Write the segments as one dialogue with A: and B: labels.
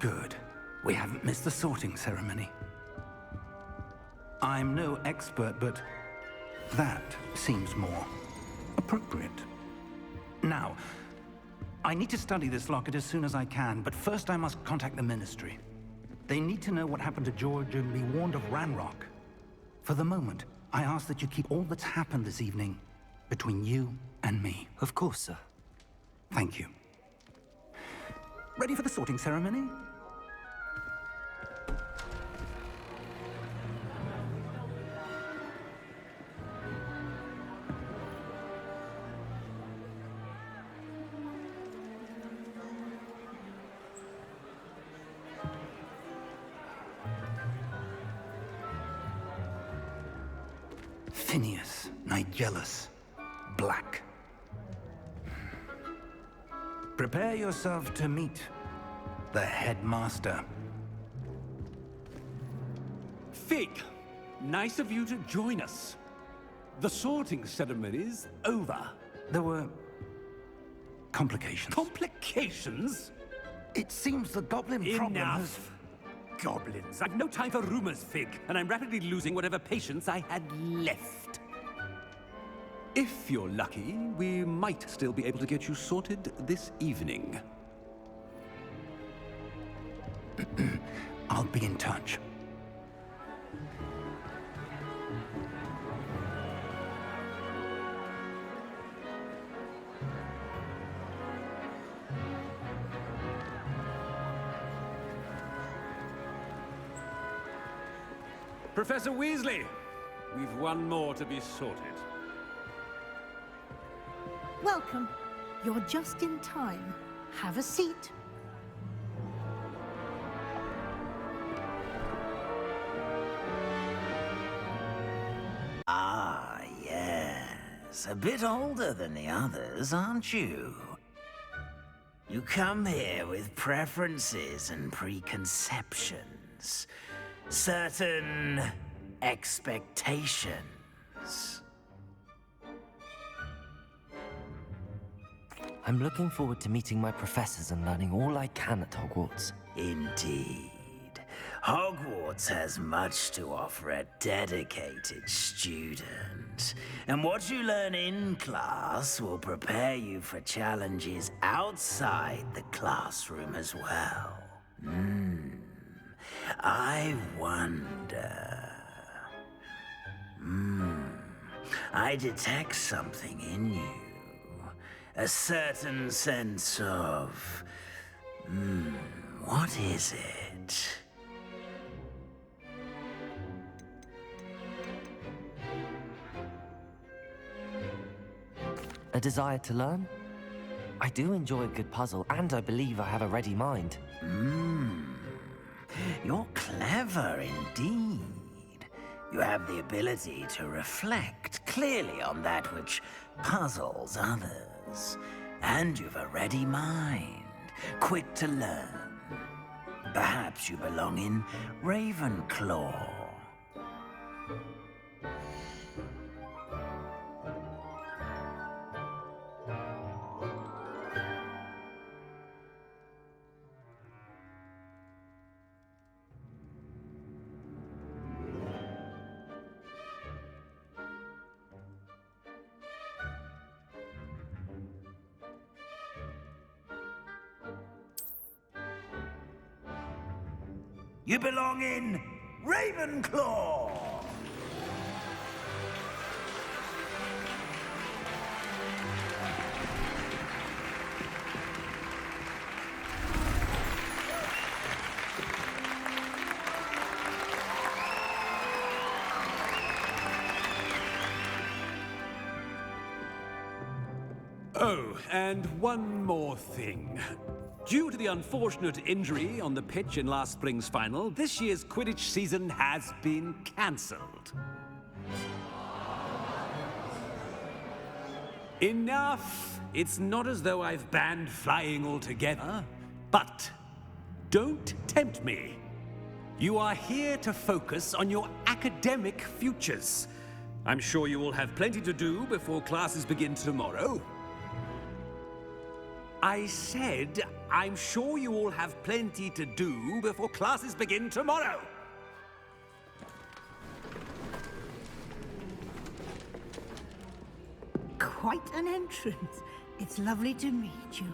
A: Good. We haven't missed the sorting ceremony. I'm no expert, but that seems more appropriate. Now, I need to study this locket as soon as I can, but first I must contact the Ministry. They need to know what happened to George and be warned of Ranrock. For the moment, I ask that you keep all that's happened this evening between you and me.
B: Of course, sir.
A: Thank you. Ready for the sorting ceremony? Phineas, Nigellus, Black. Prepare yourself to meet the headmaster.
C: Fig, nice of you to join us. The sorting ceremony's over.
A: There were complications.
C: Complications?
A: It seems the goblin problem has...
C: Enough! Goblins. I've no time for rumors, Fig, and I'm rapidly losing whatever patience I had left. If you're lucky, we might still be able to get you sorted this evening.
A: I'll be in touch.
C: Professor Weasley, we've one more to be sorted.
D: Welcome. You're just in time. Have a seat.
E: Ah, yes. A bit older than the others, aren't you? You come here with preferences and preconceptions. Certain expectations.
B: I'm looking forward to meeting my professors and learning all I can at Hogwarts.
E: Indeed. Hogwarts has much to offer a dedicated student. And what you learn in class will prepare you for challenges outside the classroom as well. I wonder... I detect something in you. A certain sense of... what is it?
B: A desire to learn? I do enjoy a good puzzle, and I believe I have a ready mind.
E: You're clever indeed. You have the ability to reflect clearly on that which puzzles others. And you've a ready mind, quick to learn. Perhaps you belong in Ravenclaw. You belong in Ravenclaw!
C: Oh, and one more thing. Due to the unfortunate injury on the pitch in last spring's final, this year's Quidditch season has been cancelled. Enough! It's not as though I've banned flying altogether, but don't tempt me. You are here to focus on your academic futures. I'm sure you will have plenty to do before classes begin tomorrow. I said I'm sure you all have plenty to do before classes begin tomorrow.
D: Quite an entrance. It's lovely to meet you.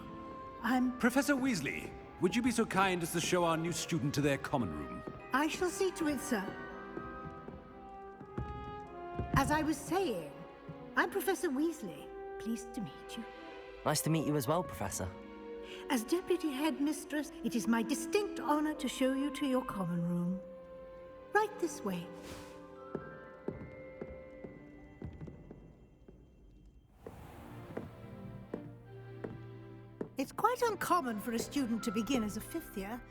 C: Professor Weasley, would you be so kind as to show our new student to their common room?
D: I shall see to it, sir. As I was saying, I'm Professor Weasley. Pleased to meet you.
B: Nice to meet you as well, Professor.
D: As Deputy Headmistress, it is my distinct honor to show you to your common room. Right this way. It's quite uncommon for a student to begin as a fifth year.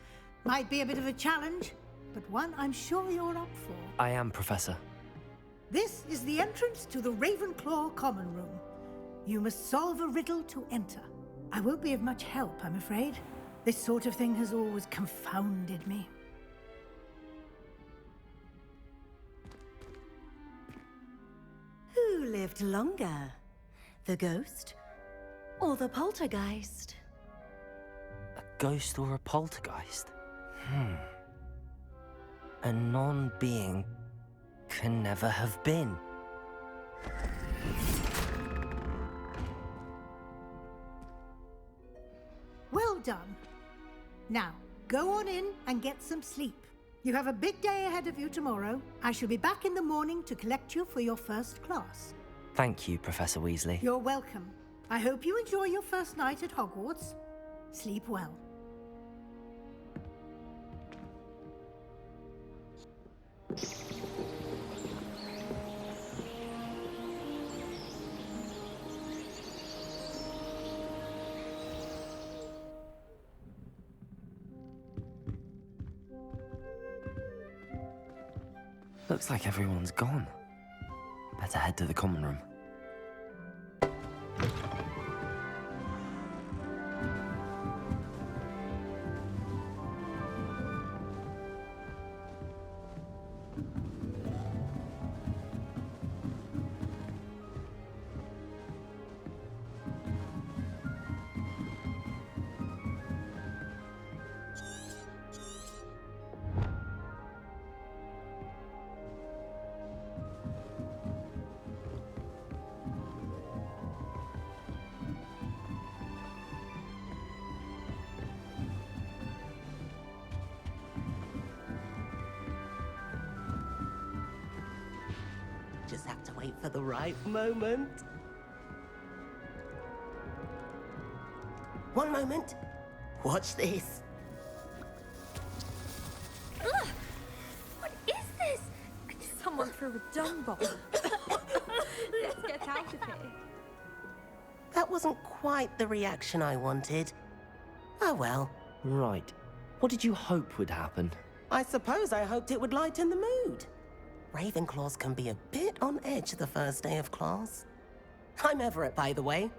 D: Might be a bit of a challenge, but one I'm sure you're up for.
B: I am, Professor.
D: This is the entrance to the Ravenclaw common room. You must solve a riddle to enter. I won't be of much help, I'm afraid. This sort of thing has always confounded me.
F: Who lived longer? The ghost or the poltergeist?
B: A ghost or a poltergeist? A non-being can never have been.
D: Well done. Now, go on in and get some sleep. You have a big day ahead of you tomorrow. I shall be back in the morning to collect you for your first class.
B: Thank you, Professor Weasley.
D: You're welcome. I hope you enjoy your first night at Hogwarts. Sleep well.
B: Looks like everyone's gone. Better head to the common room.
G: Just have to wait for the right moment. One moment. Watch this.
F: Ugh! What is this? Someone threw a dung bomb. Let's get out of here.
G: That wasn't quite the reaction I wanted. Oh well.
B: Right. What did you hope would happen?
G: I suppose I hoped it would lighten the mood. Ravenclaws can be a bit on edge the first day of class. I'm Everett, by the way.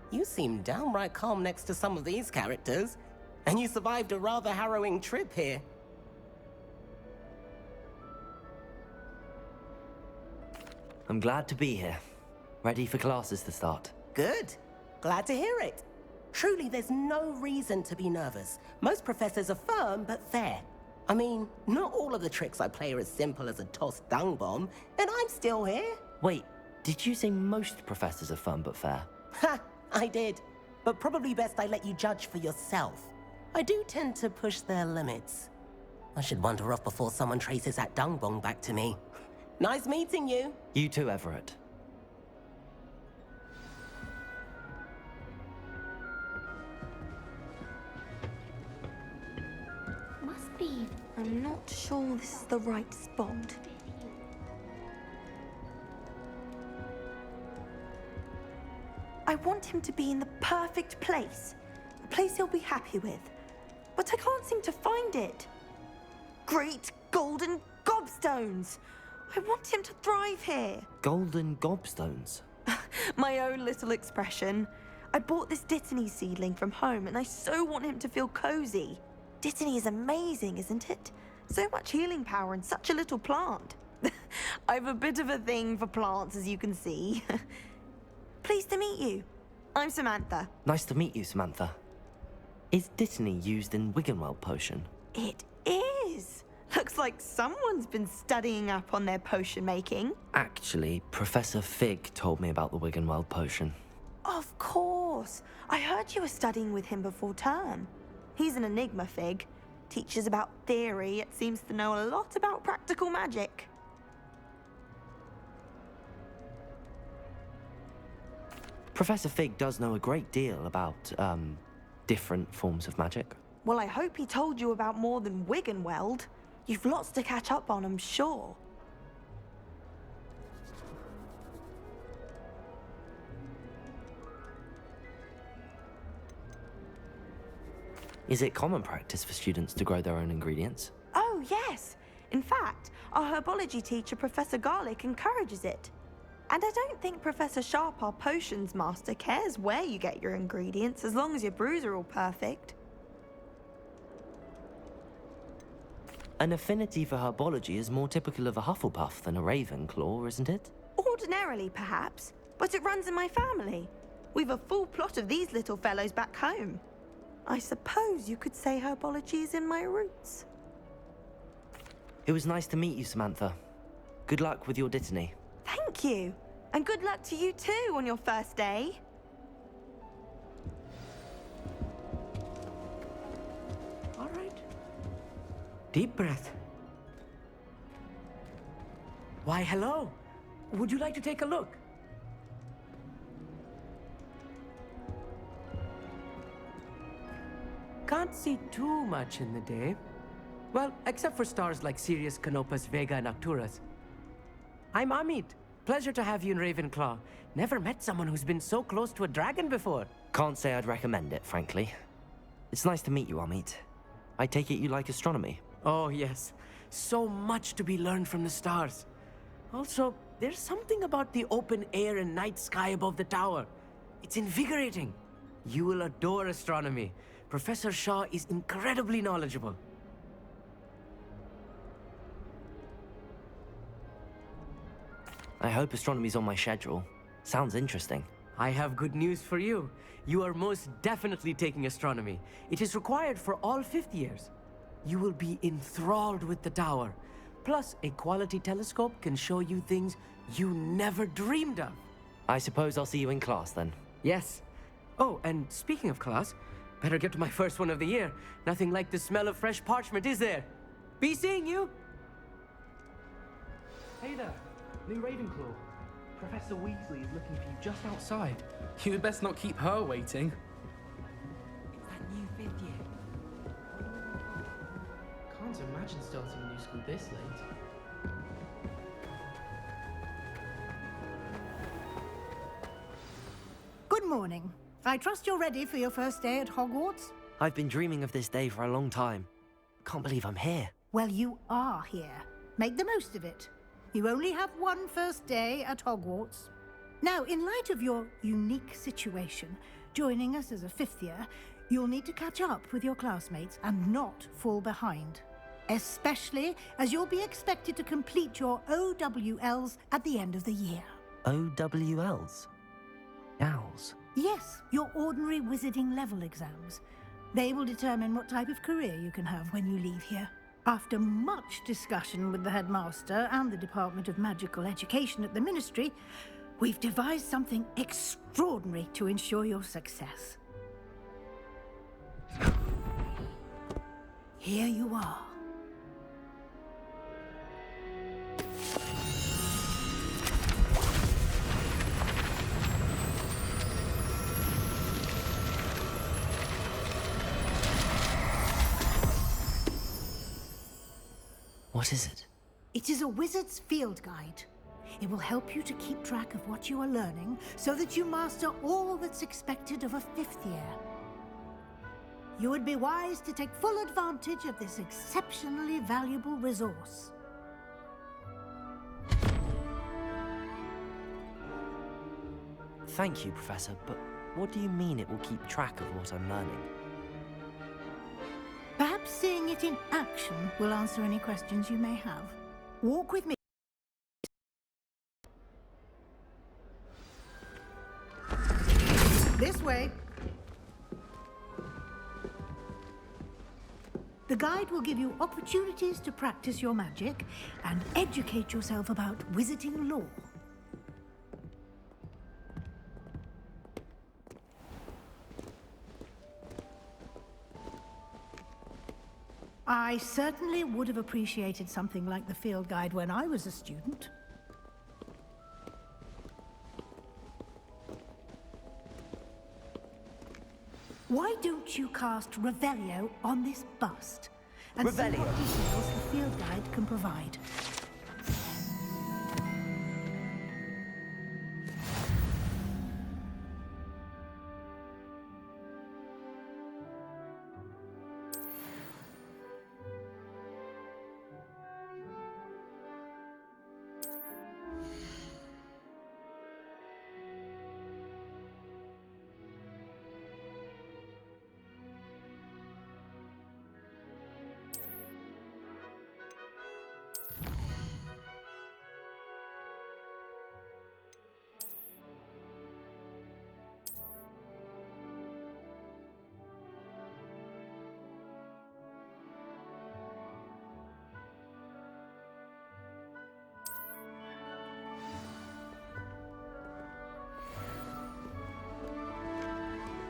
G: You seem downright calm next to some of these characters, and you survived a rather harrowing trip here.
B: I'm glad to be here. Ready for classes to start.
G: Good. Glad to hear it. Truly, there's no reason to be nervous. Most professors are firm but fair. I mean, not all of the tricks I play are as simple as a tossed dung bomb, and I'm still here.
B: Wait, did you say most professors are fun but fair?
G: Ha! I did. But probably best I let you judge for yourself. I do tend to push their limits. I should wander off before someone traces that dung bomb back to me. Nice meeting you.
B: You too, Everett.
F: Must be. I'm not sure this is the right spot.
H: I want him to be in the perfect place. A place he'll be happy with. But I can't seem to find it. Great golden gobstones! I want him to thrive here.
B: Golden gobstones?
H: My own little expression. I bought this Dittany seedling from home and I so want him to feel cozy. Dittany is amazing, isn't it? So much healing power in such a little plant. I have a bit of a thing for plants, as you can see. Pleased to meet you. I'm Samantha.
B: Nice to meet you, Samantha. Is Dittany used in Wiggenweld potion?
H: It is! Looks like someone's been studying up on their potion making.
B: Actually, Professor Fig told me about the Wiggenweld potion.
H: Of course! I heard you were studying with him before term. He's an enigma, Fig. Teaches about theory, yet seems to know a lot about practical magic.
B: Professor Fig does know a great deal about, different forms of magic.
H: Well, I hope he told you about more than Wiggenweld. You've lots to catch up on, I'm sure.
B: Is it common practice for students to grow their own ingredients?
H: Oh, yes. In fact, our herbology teacher, Professor Garlick, encourages it. And I don't think Professor Sharp, our potions master, cares where you get your ingredients, as long as your brews are all perfect.
B: An affinity for herbology is more typical of a Hufflepuff than a Ravenclaw, isn't it?
H: Ordinarily, perhaps, but it runs in my family. We've a full plot of these little fellows back home. I suppose you could say herbology is in my roots.
B: It was nice to meet you, Samantha. Good luck with your Dittany.
H: Thank you. And good luck to you too on your first day.
I: All right. Deep breath. Why, hello. Would you like to take a look? Can't see too much in the day. Well, except for stars like Sirius, Canopus, Vega, and Arcturus. I'm Amit. Pleasure to have you in Ravenclaw. Never met someone who's been so close to a dragon before.
B: Can't say I'd recommend it, frankly. It's nice to meet you, Amit. I take it you like astronomy?
I: Oh, yes. So much to be learned from the stars. Also, there's something about the open air and night sky above the tower. It's invigorating. You will adore astronomy. Professor Shaw is incredibly knowledgeable.
B: I hope astronomy's on my schedule. Sounds interesting.
I: I have good news for you. You are most definitely taking astronomy. It is required for all 5th years. You will be enthralled with the tower. Plus, a quality telescope can show you things you never dreamed of.
B: I suppose I'll see you in class then.
I: Yes. Oh, and speaking of class, better get to my first one of the year. Nothing like the smell of fresh parchment, is there? Be seeing you!
J: Hey there, new Ravenclaw. Professor Weasley is looking for you just outside. You'd best not keep her waiting.
I: It's that new 5th year.
J: Can't imagine starting a new school this late.
D: Good morning. I trust you're ready for your first day at Hogwarts?
B: I've been dreaming of this day for a long time. Can't believe I'm here.
D: Well, you are here. Make the most of it. You only have one first day at Hogwarts. Now, in light of your unique situation, joining us as a 5th year, you'll need to catch up with your classmates and not fall behind. Especially as you'll be expected to complete your OWLs at the end of the year.
B: OWLs? Owls?
D: Yes, your ordinary wizarding level exams. They will determine what type of career you can have when you leave here. After much discussion with the headmaster and the Department of Magical Education at the Ministry, we've devised something extraordinary to ensure your success. Here you are.
B: What is it?
D: It is a wizard's field guide. It will help you to keep track of what you are learning so that you master all that's expected of a 5th year. You would be wise to take full advantage of this exceptionally valuable resource.
B: Thank you, Professor, but what do you mean it will keep track of what I'm learning?
D: Perhaps seeing it in action will answer any questions you may have. Walk with me. This way. The guide will give you opportunities to practice your magic and educate yourself about wizarding lore. I certainly would have appreciated something like the field guide when I was a student. Why don't you cast Revelio on this bust and see what details the field guide can provide?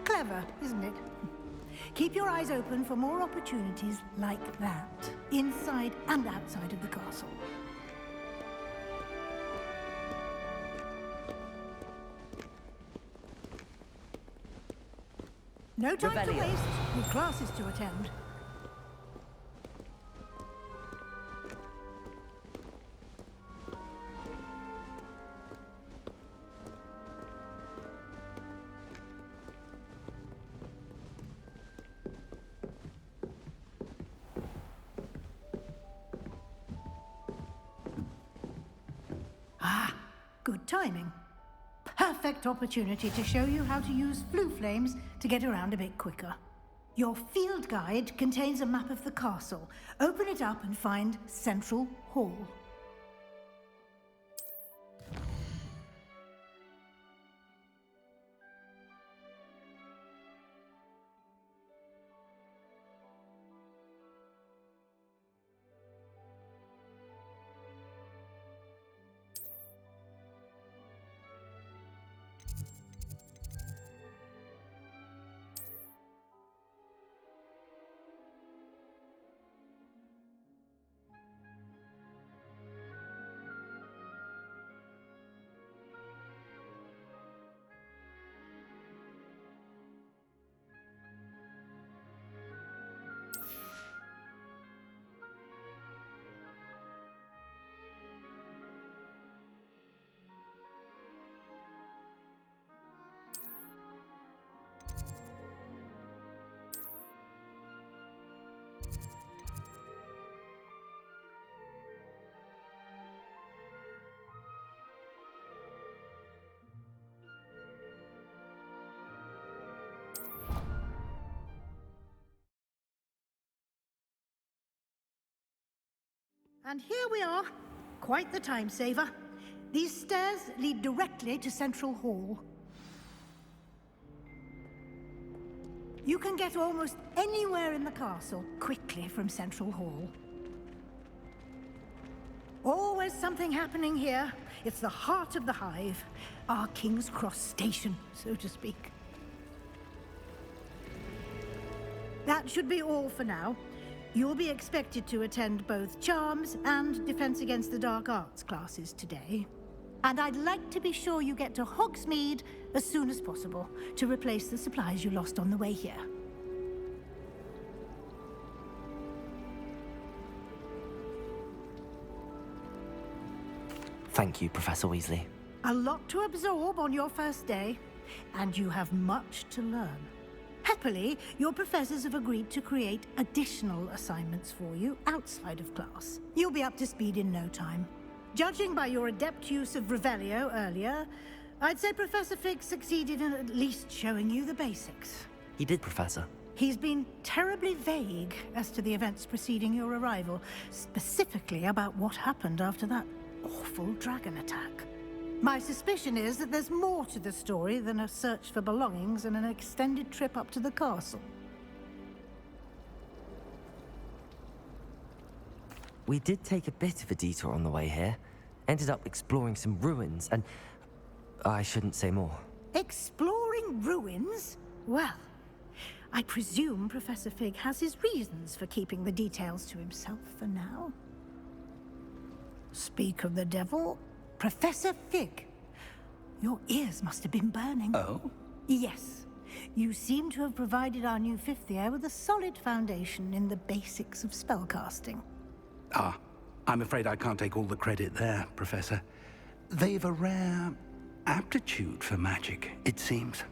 D: Clever, isn't it? Keep your eyes open for more opportunities like that, inside and outside of the castle. No time to waste, with classes to attend. Good timing. Perfect opportunity to show you how to use flue flames to get around a bit quicker. Your field guide contains a map of the castle. Open it up and find Central Hall. And here we are. Quite the time saver. These stairs lead directly to Central Hall. You can get almost anywhere in the castle quickly from Central Hall. Always something happening here. It's the heart of the Hive. Our King's Cross station, so to speak. That should be all for now. You'll be expected to attend both Charms and Defense Against the Dark Arts classes today. And I'd like to be sure you get to Hogsmeade as soon as possible to replace the supplies you lost on the way here.
B: Thank you, Professor Weasley.
D: A lot to absorb on your first day, and you have much to learn. Happily, your professors have agreed to create additional assignments for you outside of class. You'll be up to speed in no time. Judging by your adept use of Revelio earlier, I'd say Professor Fig succeeded in at least showing you the basics.
B: He did, Professor.
D: He's been terribly vague as to the events preceding your arrival, specifically about what happened after that awful dragon attack. My suspicion is that there's more to the story than a search for belongings and an extended trip up to the castle.
B: we did take a bit of a detour on the way here. Ended up exploring some ruins, and I shouldn't say more.
D: Exploring ruins? Well, I presume Professor Fig has his reasons for keeping the details to himself for now. Speak of the devil, Professor Fig. Your ears must have been burning.
A: Oh?
D: Yes. You seem to have provided our new fifth year with a solid foundation in the basics of spellcasting.
A: Ah, I'm afraid I can't take all the credit there, Professor. They've a rare aptitude for magic, it seems.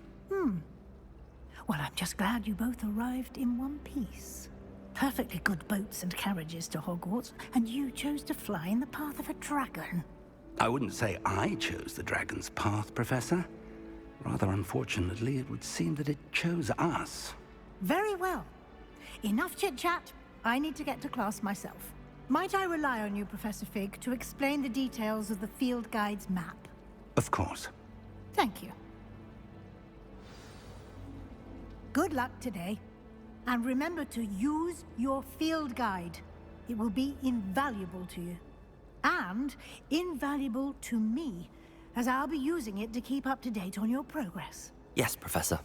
D: Well, I'm just glad you both arrived in one piece. Perfectly good boats and carriages to Hogwarts, and you chose to fly in the path of a dragon.
A: I wouldn't say I chose the dragon's path, Professor. Rather unfortunately, it would seem that it chose us.
D: Very well. Enough chit-chat. I need to get to class myself. Might I rely on you, Professor Fig, to explain the details of the field guide's map?
A: Of course.
D: Thank you. Good luck today. And remember to use your field guide. It will be invaluable to you. And invaluable to me, as I'll be using it to keep up to date on your progress.
B: Yes, Professor.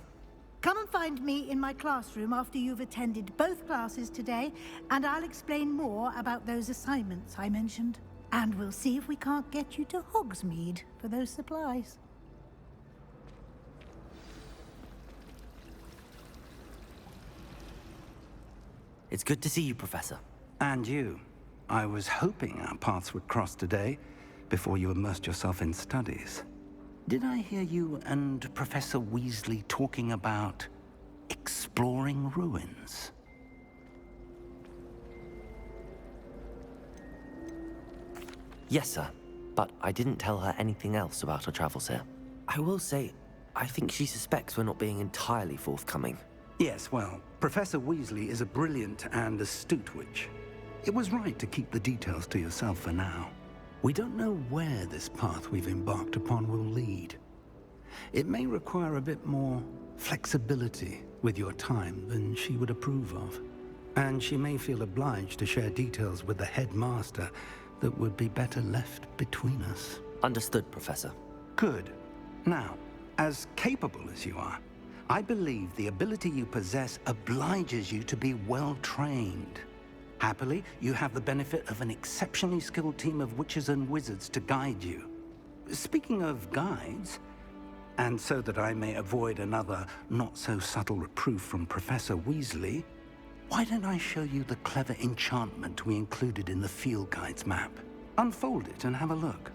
D: Come and find me in my classroom after you've attended both classes today, and I'll explain more about those assignments I mentioned. And we'll see if we can't get you to Hogsmeade for those supplies.
B: It's good to see you, Professor.
A: And you. I was hoping our paths would cross today, before you immersed yourself in studies. Did I hear you and Professor Weasley talking about exploring ruins?
B: Yes, sir. But I didn't tell her anything else about our travels here. I will say, I think she suspects we're not being entirely forthcoming.
A: Yes, well, Professor Weasley is a brilliant and astute witch. It was right to keep the details to yourself for now. We don't know where this path we've embarked upon will lead. It may require a bit more flexibility with your time than she would approve of. And she may feel obliged to share details with the headmaster that would be better left between us.
B: Understood, Professor.
A: Good. Now, as capable as you are, I believe the ability you possess obliges you to be well-trained. Happily, you have the benefit of an exceptionally skilled team of witches and wizards to guide you. Speaking of guides, and so that I may avoid another not-so-subtle reproof from Professor Weasley, why don't I show you the clever enchantment we included in the field guide's map? Unfold it and have a look.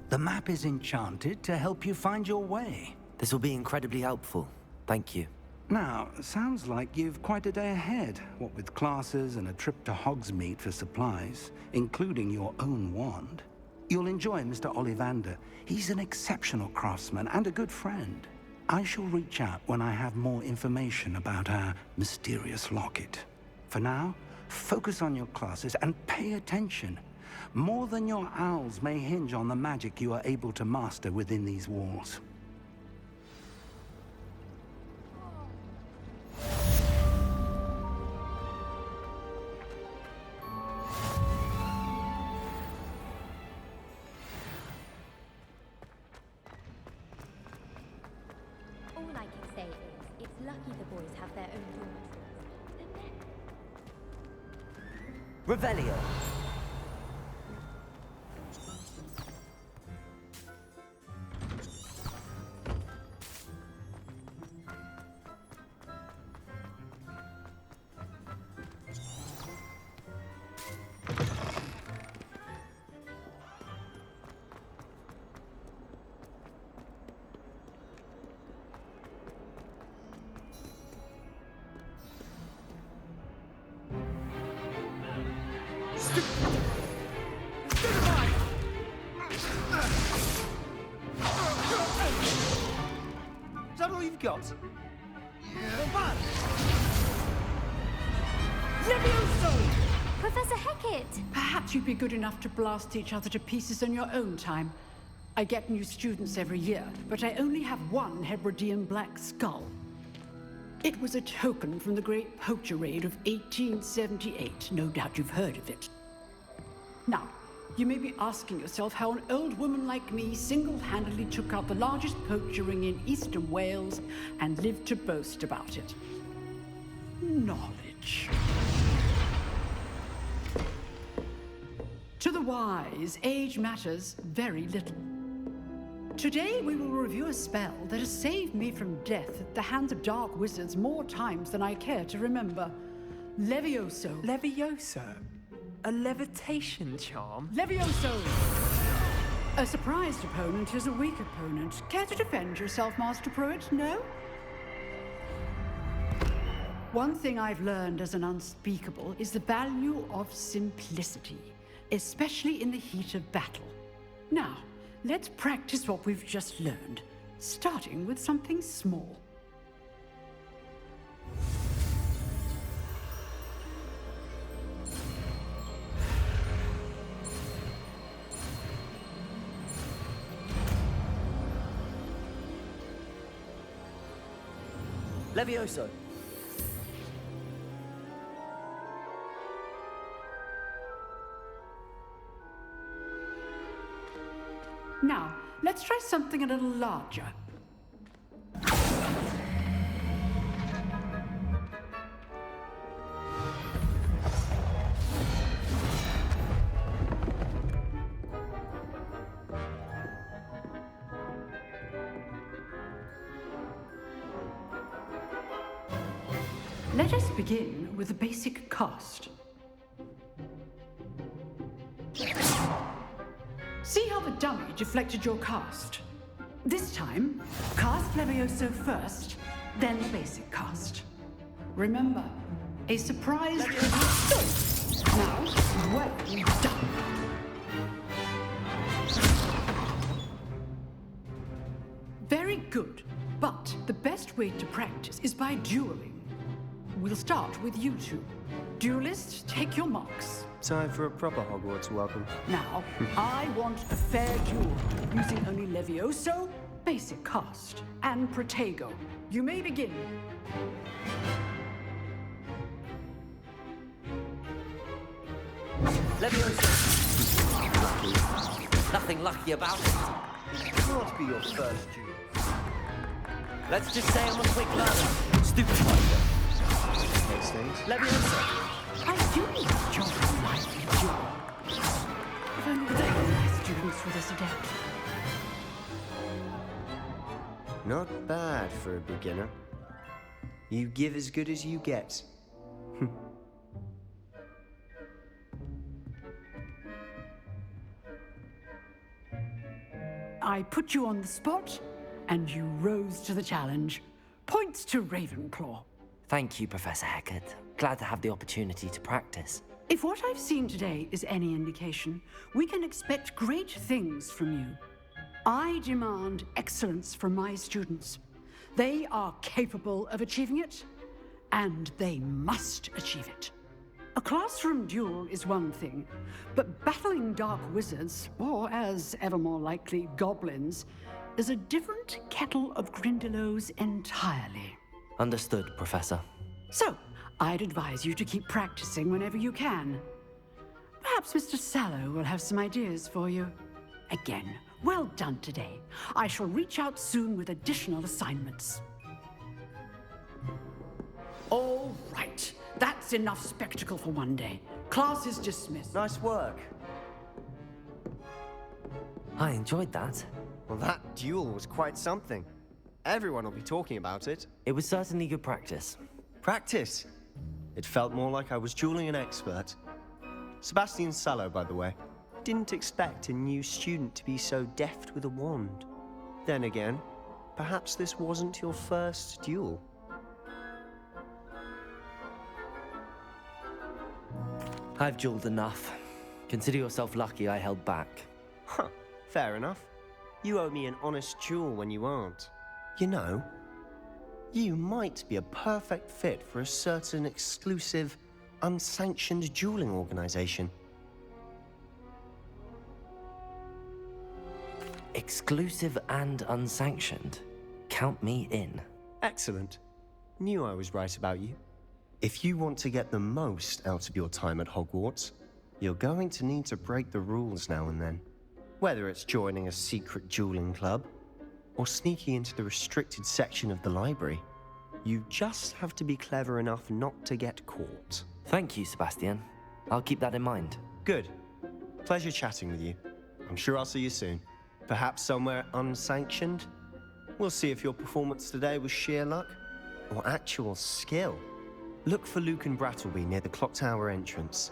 A: The map is enchanted to help you find your way.
B: This will be incredibly helpful. Thank you.
A: Now, sounds like you've quite a day ahead, what with classes and a trip to Hogsmeade for supplies, including your own wand. You'll enjoy Mr. Ollivander. He's an exceptional craftsman and a good friend. I shall reach out when I have more information about our mysterious locket. For now, focus on your classes and pay attention. More than your owls may hinge on the magic you are able to master within these walls.
F: All I can say is, it's lucky the boys have their own dormitories.
B: Revelio.
K: you've got.
L: Levioso!
F: Professor Hecat!
L: Perhaps you'd be good enough to blast each other to pieces in your own time. I get new students every year, but I only have one Hebridean black skull. It was a token from the Great Poacher Raid of 1878. No doubt you've heard of it. Now, you may be asking yourself how an old woman like me single-handedly took out the largest poacher ring in eastern Wales and lived to boast about it. Knowledge. To the wise, age matters very little. Today we will review a spell that has saved me from death at the hands of dark wizards more times than I care to remember. Levioso.
J: Levioso? A levitation charm?
L: Levioso! A surprised opponent is a weak opponent. Care to defend yourself, Master Pruitt? No? One thing I've learned as an unspeakable is the value of simplicity, especially in the heat of battle. Now, let's practice what we've just learned, starting with something small.
B: Levioso!
L: Now, let's try something a little larger. Let us begin with the basic cast. See how the dummy deflected your cast? This time, cast Levioso first, then the basic cast. Remember, a surprise... Now, well done. Very good, but the best way to practice is by dueling. We'll start with you two. Duelists, take your marks.
K: Time for a proper Hogwarts welcome.
L: Now, I want a fair duel, using only Levioso, basic cast, and Protego. You may begin.
B: Levioso! Nothing lucky about it.
K: It can't be your first duel.
B: Let's just say I'm a quick learner. Stupefied.
K: Next things.
B: Levioso!
L: I do enjoy a lively duel. If only there were my students for this adept.
K: Not bad for a beginner. You give as good as you get.
L: I put you on the spot, and you rose to the challenge. Points to Ravenclaw.
B: Thank you, Professor Hecat. Glad to have the opportunity to practice.
L: If what I've seen today is any indication, we can expect great things from you. I demand excellence from my students. They are capable of achieving it, and they must achieve it. A classroom duel is one thing, but battling dark wizards, or as ever more likely, goblins, is a different kettle of Grindylows entirely.
B: Understood, Professor.
L: So, I'd advise you to keep practicing whenever you can. Perhaps Mr. Sallow will have some ideas for you. Again, well done today. I shall reach out soon with additional assignments. All right. That's enough spectacle for one day. Class is dismissed.
K: Nice work.
B: I enjoyed that.
K: Well, that duel was quite something. Everyone will be talking about it.
B: It was certainly good practice.
K: Practice? It felt more like I was dueling an expert. Sebastian Sallow, by the way. Didn't expect a new student to be so deft with a wand. Then again, perhaps this wasn't your first duel.
B: I've dueled enough. Consider yourself lucky I held back.
K: Huh, fair enough. You owe me an honest duel when you aren't. You know, You might be a perfect fit for a certain exclusive, unsanctioned dueling organization.
B: Exclusive and unsanctioned. Count me in.
K: Excellent. Knew I was right about you. If you want to get the most out of your time at Hogwarts, you're going to need to break the rules now and then. Whether it's joining a secret dueling club, or sneaking into the restricted section of the library, you just have to be clever enough not to get caught.
B: Thank you, Sebastian. I'll keep that in mind.
K: Good. Pleasure chatting with you. I'm sure I'll see you soon. Perhaps somewhere unsanctioned? We'll see if your performance today was sheer luck or actual skill. Look for Luke and Brattleby near the clock tower entrance,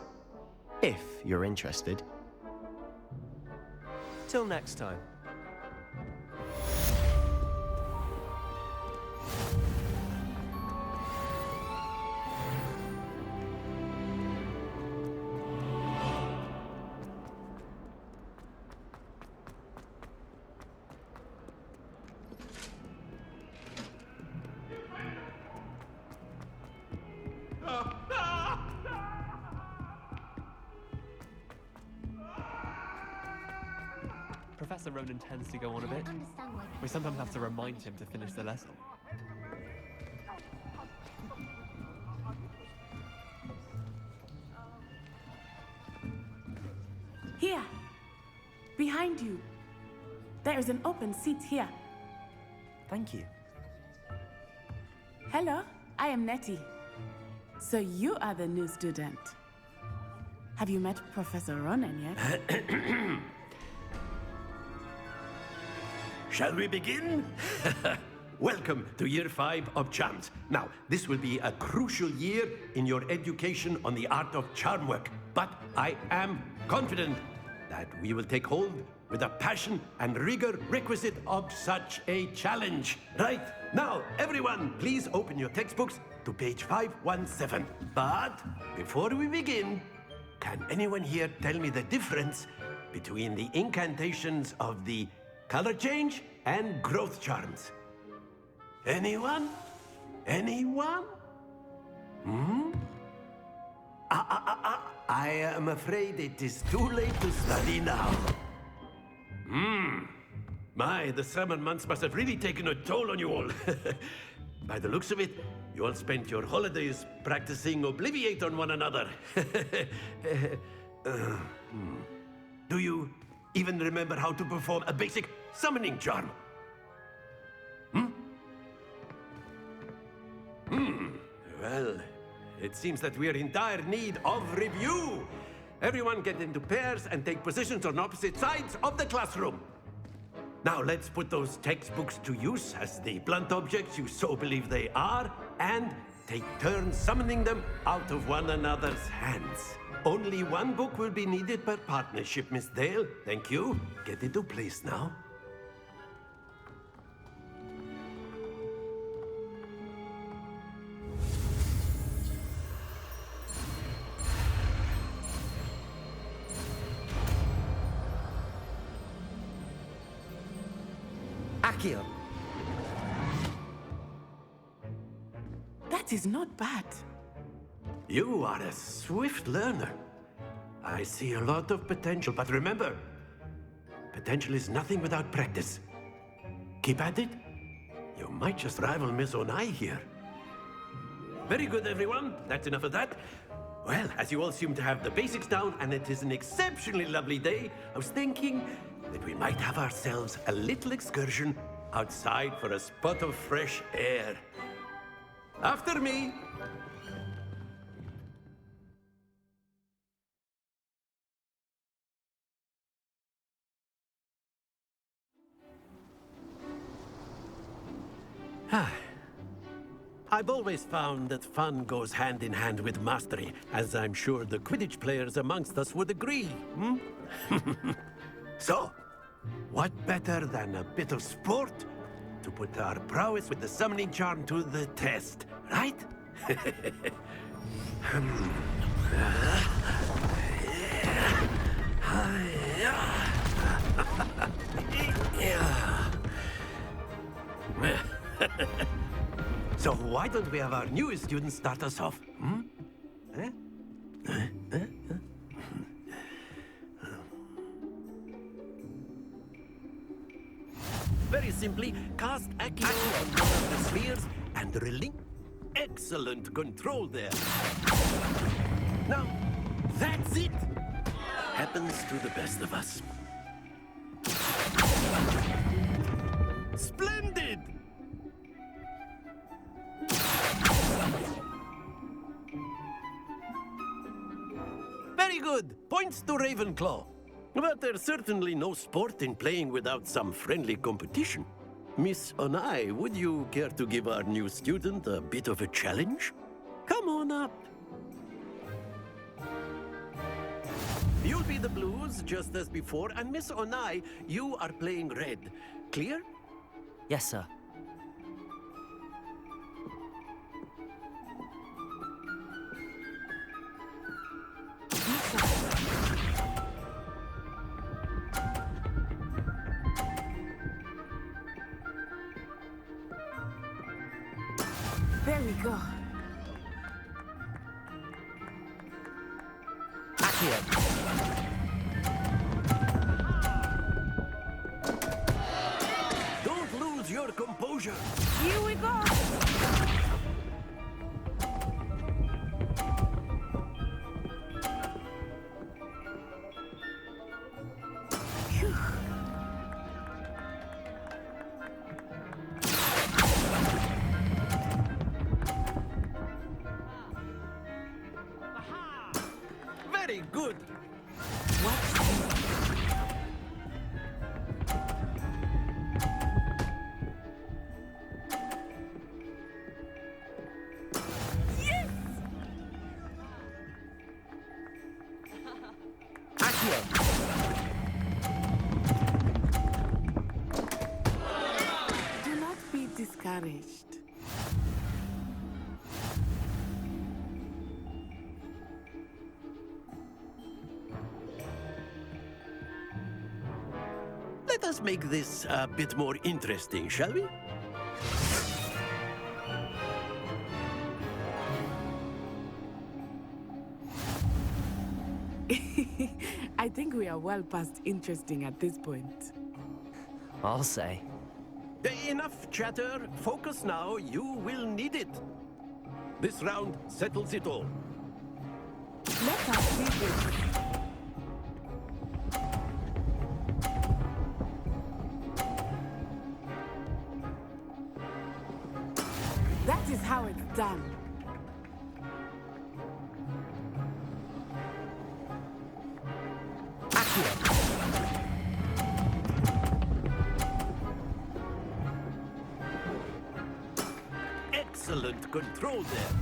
K: if you're interested. Till next time.
M: Professor Ronan tends to go on a bit. We sometimes have to remind him to finish the lesson.
N: Here! Behind you! There is an open seat here.
B: Thank you.
N: Hello, I am Nettie. So you are the new student. Have you met Professor Ronan yet?
C: Shall we begin? Welcome to Year 5 of Charms. Now, this will be a crucial year in your education on the art of charm work. But I am confident that we will take hold with the passion and rigor requisite of such a challenge. Right, now, everyone, please open your textbooks to page 517. But before we begin, can anyone here tell me the difference between the incantations of the color change and growth charms? Anyone? Anyone? I am afraid it is too late to study now. My, the summer months must have really taken a toll on you all. By the looks of it, you all spent your holidays practicing Obliviate on one another. Do you even remember how to perform a basic summoning charm? Well, it seems that we are in dire need of review. Everyone get into pairs and take positions on opposite sides of the classroom. Now let's put those textbooks to use as the blunt objects you so believe they are, and take turns summoning them out of one another's hands. Only one book will be needed per partnership, Miss Dale. Thank you. Get into place now.
B: Accio!
N: That is not bad.
C: You are a swift learner. I see a lot of potential, but remember, potential is nothing without practice. Keep at it. You might just rival Miss Onai here. Very good, everyone. That's enough of that. Well, as you all seem to have the basics down, and it is an exceptionally lovely day, I was thinking that we might have ourselves a little excursion outside for a spot of fresh air. After me. I've always found that fun goes hand in hand with mastery, as I'm sure the Quidditch players amongst us would agree. So, what better than a bit of sport to put our prowess with the summoning charm to the test, right?
O: why don't we have our newest student start us off? Hmm? Eh? Very simply, cast Accio on one of the spheres and relink. Excellent control there. Now, that's it. Happens to the best of us. Splendid! Very good. Points to Ravenclaw. But there's certainly no sport in playing without some friendly competition. Miss Onai, would you care to give our new student a bit of a challenge? Come on up. You'll be the blues, just as before, and Miss Onai, you are playing red. Clear?
B: Yes, sir.
N: There we go.
O: Don't lose your composure.
N: Here we go.
O: Very good.
N: Do not be discouraged.
O: Let us make this a bit more interesting, shall we?
N: I think we are well past interesting at this point.
B: I'll say.
O: Enough chatter. Focus now. You will need it. This round settles it all.
N: Let us see this. That is how it's done.
O: Excellent control there.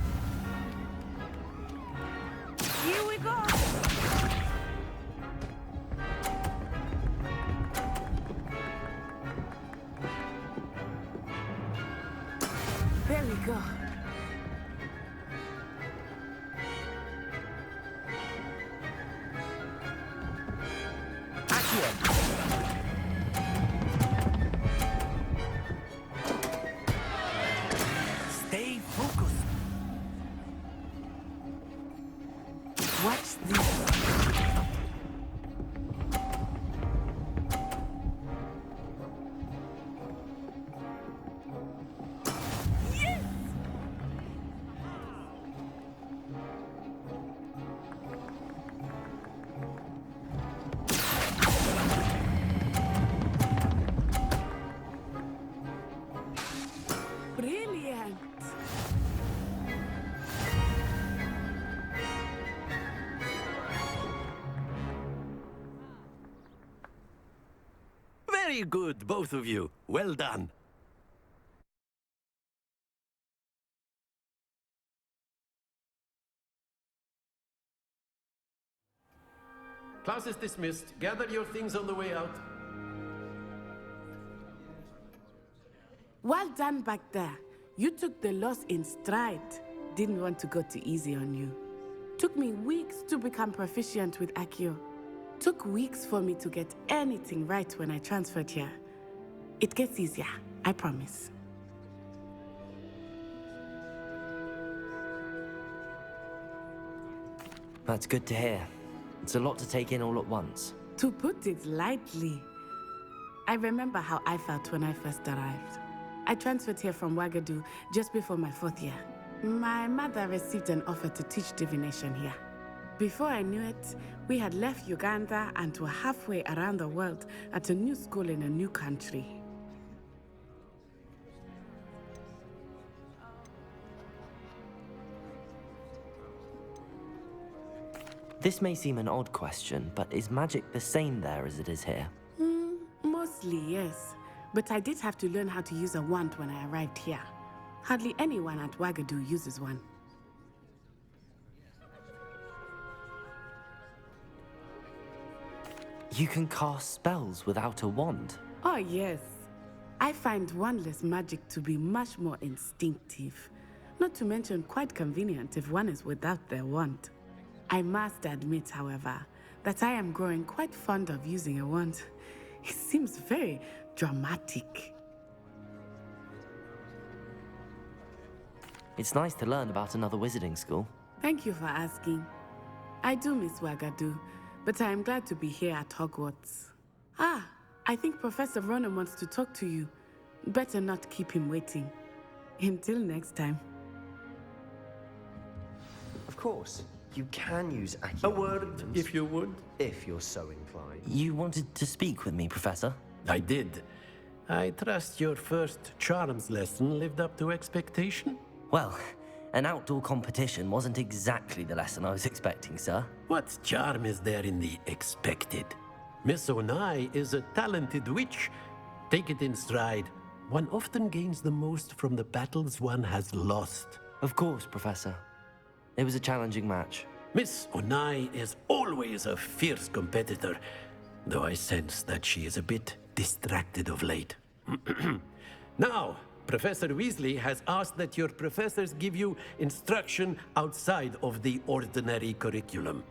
N: Here we go. There we go.
O: Stay focused.
N: Watch this. Brilliant.
O: Very good, both of you. Well done. Class is dismissed. Gather your things on the way out.
N: Well done back there. You took the loss in stride. Didn't want to go too easy on you. Took me weeks to become proficient with Accio. Took weeks for me to get anything right when I transferred here. It gets easier, I promise.
B: That's good to hear. It's a lot to take in all at once.
N: To put it lightly, I remember how I felt when I first arrived. I transferred here from Ouagadougou just before my 4th year. My mother received an offer to teach divination here. Before I knew it, we had left Uganda and were halfway around the world at a new school in a new country.
B: This may seem an odd question, but is magic the same there as it is here?
N: Mostly, yes. But I did have to learn how to use a wand when I arrived here. Hardly anyone at Ouagadougou uses one.
B: You can cast spells without a wand?
N: Oh, yes. I find wandless magic to be much more instinctive. Not to mention quite convenient if one is without their wand. I must admit, however, that I am growing quite fond of using a wand. It seems very dramatic.
B: It's nice to learn about another wizarding school.
N: Thank you for asking. I do miss Ouagadougou, but I am glad to be here at Hogwarts. Ah, I think Professor Ronan wants to talk to you. Better not keep him waiting. Until next time.
K: Of course, you can use
O: A word, if you would.
K: If you're so inclined.
B: You wanted to speak with me, Professor?
O: I did. I trust your first charms lesson lived up to expectation?
B: Well, an outdoor competition wasn't exactly the lesson I was expecting, sir.
O: What charm is there in the expected? Miss Onai is a talented witch. Take it in stride. One often gains the most from the battles one has lost.
B: Of course, Professor. It was a challenging match.
O: Miss Onai is always a fierce competitor, though I sense that she is a bit distracted of late. Now, Professor Weasley has asked that your professors give you instruction outside of the ordinary curriculum.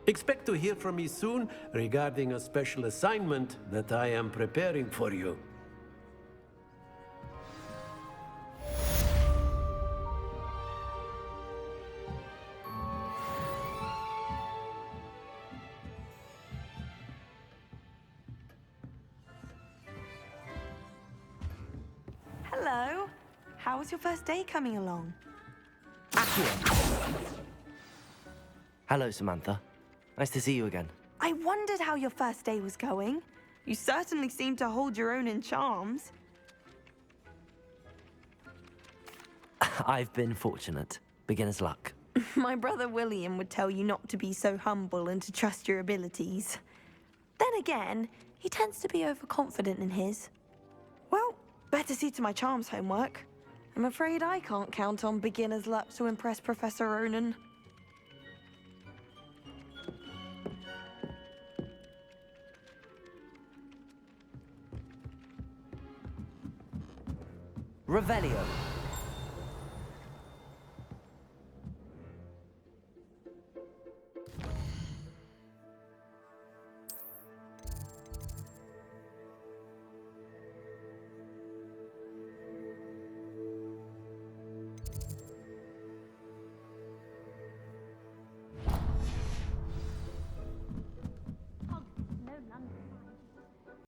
O: Expect to hear from me soon regarding a special assignment that I am preparing for you.
H: Hello. How was your first day coming along?
B: Hello, Samantha. Nice to see you again.
H: I wondered how your first day was going. You certainly seem to hold your own in charms.
B: I've been fortunate. Beginner's luck.
H: My brother William would tell you not to be so humble and to trust your abilities. Then again, he tends to be overconfident in his. Well, better see to my charms homework. I'm afraid I can't count on beginner's luck to impress Professor Ronan.
B: Revelio.